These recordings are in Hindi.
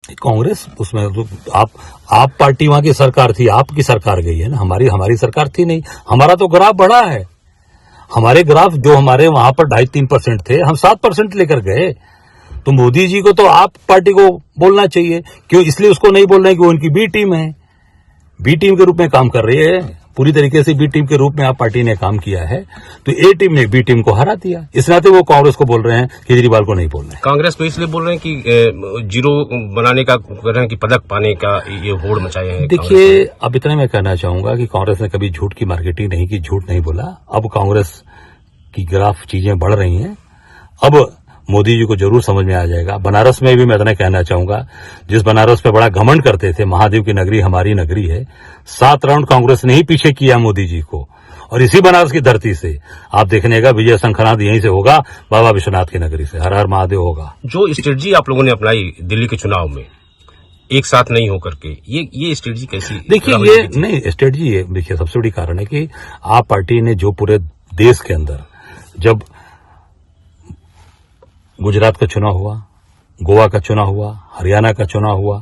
कांग्रेस उसमें तो आप पार्टी वहां की सरकार थी, आपकी सरकार गई है ना, हमारी सरकार थी नहीं। हमारा तो ग्राफ बढ़ा है। हमारे ग्राफ जो हमारे वहां पर 2.5-3% थे, हम 7% लेकर गए। तो मोदी जी को तो आप पार्टी को बोलना चाहिए। क्यों? इसलिए उसको नहीं बोल रहे हैं कि वो उनकी बी टीम है, बी टीम के रूप में काम कर रही है। पूरी तरीके से बी टीम के रूप में आप पार्टी ने काम किया है, तो ए टीम ने बी टीम को हरा दिया। इस नाते वो कांग्रेस को बोल रहे हैं, केजरीवाल को नहीं बोल रहे हैं। कांग्रेस को इसलिए बोल रहे हैं कि जीरो बनाने का, की पदक पाने का ये होड़ मचाए हैं। देखिए, अब इतना मैं कहना चाहूंगा कि कांग्रेस ने कभी झूठ की मार्केटिंग नहीं की, झूठ नहीं बोला। अब कांग्रेस की ग्राफ चीजें बढ़ रही हैं। अब मोदी जी को जरूर समझ में आ जाएगा। बनारस में भी मैं इतना कहना चाहूंगा, जिस बनारस पे बड़ा घमंड करते थे, महादेव की नगरी हमारी नगरी है, 7 राउंड कांग्रेस ने ही पीछे किया मोदी जी को। और इसी बनारस की धरती से आप देखने का विजय शंखनाद यहीं से होगा, बाबा विश्वनाथ की नगरी से। हर हर महादेव होगा। जो स्ट्रेटजी आप लोगों ने अपनाई दिल्ली के चुनाव में, एक साथ नहीं होकर के, ये स्ट्रेटजी कैसी? देखिए, ये नहीं स्ट्रेटजी है। देखिए, सबसे बड़ी कारण है कि आप पार्टी ने जो पूरे देश के अंदर, जब गुजरात का चुनाव हुआ, गोवा का चुनाव हुआ, हरियाणा का चुनाव हुआ,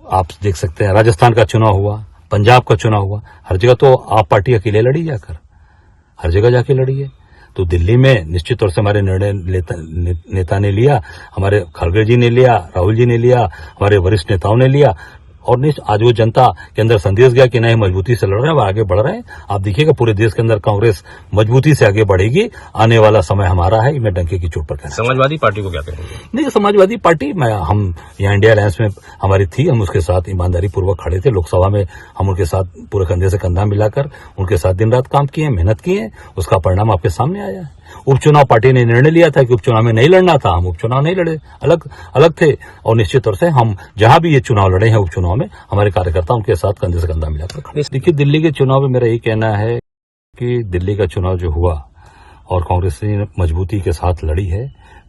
आप देख सकते हैं राजस्थान का चुनाव हुआ, पंजाब का चुनाव हुआ, हर जगह तो आप पार्टी अकेले लड़ी जाकर, हर जगह जाके लड़ी है। तो दिल्ली में निश्चित तौर से हमारे निर्णय नेता ने लिया, हमारे खड़गे जी ने लिया, राहुल जी ने लिया, हमारे वरिष्ठ नेताओं ने लिया। और आज वो जनता के अंदर संदेश गया कि नहीं, मजबूती से लड़ रहे हैं, वो आगे बढ़ रहे हैं। आप देखिएगा पूरे देश के अंदर कांग्रेस मजबूती से आगे बढ़ेगी। आने वाला समय हमारा है, मैं डंके की चोट पर कहना। समाजवादी पार्टी को क्या कहेंगे? नहीं, समाजवादी पार्टी हम यहाँ इंडिया अलायंस में हमारी थी, हम उसके साथ ईमानदारी पूर्वक खड़े थे। लोकसभा में हम उनके साथ पूरे कंधे से कंधा मिलाकर उनके साथ दिन रात काम किए, मेहनत की है। उसका परिणाम आपके सामने आया है। उपचुनाव पार्टी ने निर्णय लिया था कि उपचुनाव में नहीं लड़ना था, हम उपचुनाव नहीं लड़े, अलग थे। और निश्चित तौर से हम जहां भी ये चुनाव लड़े हैं, उपचुनाव में हमारे कार्यकर्ता उनके साथ कंधे से कंधा मिलाकर खड़े। देखिए, दिल्ली के चुनाव में मेरा यही कहना है कि दिल्ली का चुनाव जो हुआ और कांग्रेस ने मजबूती के साथ लड़ी है,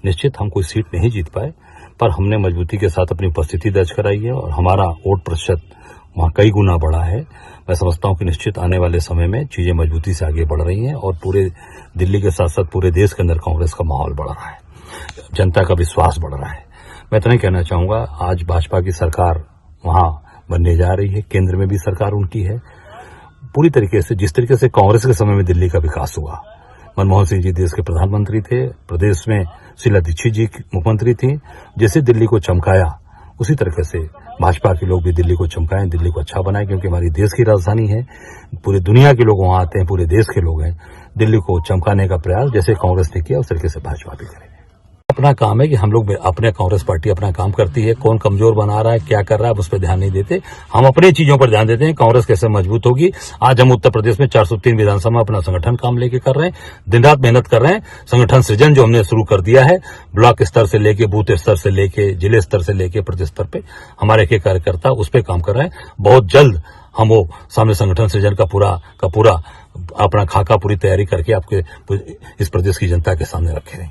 निश्चित हम कोई सीट नहीं जीत पाए, पर हमने मजबूती के साथ अपनी उपस्थिति दर्ज कराई है और हमारा वोट प्रतिशत वहां कई गुना बढ़ा है। मैं समझता हूं कि निश्चित आने वाले समय में चीजें मजबूती से आगे बढ़ रही हैं और पूरे दिल्ली के साथ साथ पूरे देश के अंदर कांग्रेस का माहौल बढ़ रहा है, जनता का विश्वास बढ़ रहा है। मैं इतना ही कहना चाहूंगा, आज भाजपा की सरकार वहां बनने जा रही है, केंद्र में भी सरकार उनकी है। पूरी तरीके से जिस तरीके से कांग्रेस के समय में दिल्ली का विकास हुआ, मनमोहन सिंह जी देश के प्रधानमंत्री थे, प्रदेश में शीला दीक्षित जी मुख्यमंत्री थी, जैसे दिल्ली को चमकाया उसी तरीके से भाजपा के लोग भी दिल्ली को चमकाएं, दिल्ली को अच्छा बनाएं, क्योंकि हमारी देश की राजधानी है। पूरे दुनिया के लोग वहां आते हैं, पूरे देश के लोग हैं। दिल्ली को चमकाने का प्रयास जैसे कांग्रेस ने किया, उस तरीके से भाजपा भी करेगी। अपना काम है कि हम लोग अपने कांग्रेस पार्टी अपना काम करती है। कौन कमजोर बना रहा है, क्या कर रहा है, उस पर ध्यान नहीं देते। हम अपनी चीजों पर ध्यान देते हैं। कांग्रेस कैसे मजबूत होगी। आज हम उत्तर प्रदेश में 403 विधानसभा में अपना संगठन काम लेके कर रहे हैं, दिन रात मेहनत कर रहे हैं। संगठन सृजन जो हमने शुरू कर दिया है, ब्लॉक स्तर से लेके, बूथ स्तर से लेके, जिले स्तर से लेके प्रदेश स्तर पे हमारे एक कार्यकर्ता उस पर काम कर रहे हैं। बहुत जल्द हम वो सामने संगठन सृजन का पूरा अपना खाका पूरी तैयारी करके आपके इस प्रदेश की जनता के सामने रखेंगे।